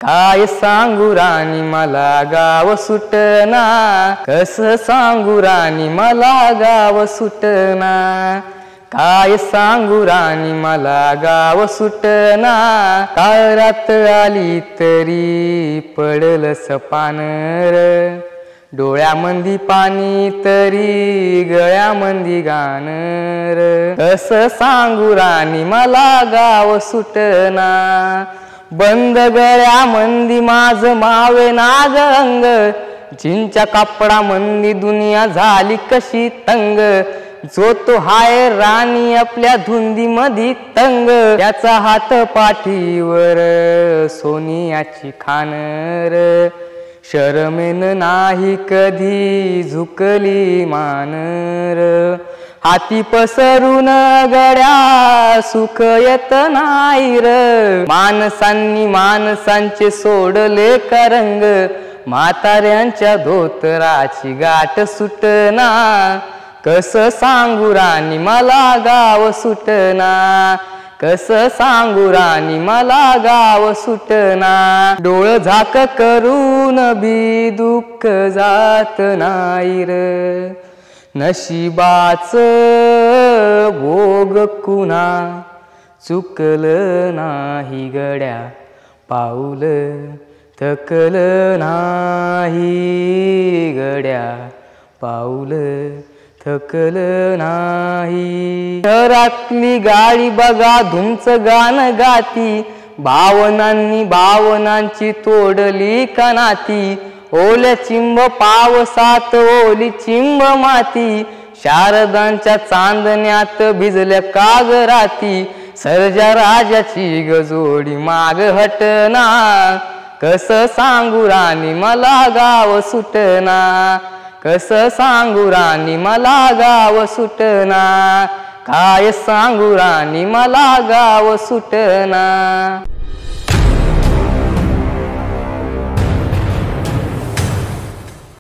काय सांगू राणी मला गाव सुटना, कस सांगू राणी मला गाव सुटना। काय सांगू राणी मला गाव सुटना, काळ रात आली तरी पडलंस पानर। डोळ्यामंदी पाणी तरी गळ्यामंदी गाणर। कस सांगू राणी मला गाव सुटना, बंद गळ्यामंदी माझ मावे नाग अंग। जिंच्या कापडामंदी दुनिया झाली कशी तंग। जो तो हाय राणी आपल्या धुंदीमधी तंग। त्याचा हात पाठीवर सोनियाची खानर। शरमेन नाही कधी झुकली मानर। हाती पसरून गड्या सुख येत नाही र। माणसांनी माणसांचे सोडले करंग। म्हाताऱ्यांच्या धोतराची गाठ सुटना, कस सांगू राणी मला गाव सुटना। कस सांगू राणी मला गाव सुटना। डोळ झाक करून भी दुःख जात नाही र। नशिबाच भोग कुणा चुकल नाही गड्या। पाऊल थकल नाही गड्या, पाऊल थकल नाही। शहरातली गाडी बघा धुमच गाण गाती। भावनांनी भावनांची तोडली कनाती। ओल्या चिंब पावसात ओली चिंब माती। शारदांच्या चांदण्यात भिजल्या कागराती। सर्जा राजाची गजोडी माग हटना, कस सांगू राणी मला गाव सुटना। कस सांगू राणी मला गाव सुटना। काय सांगू राणी मला गाव सुटना।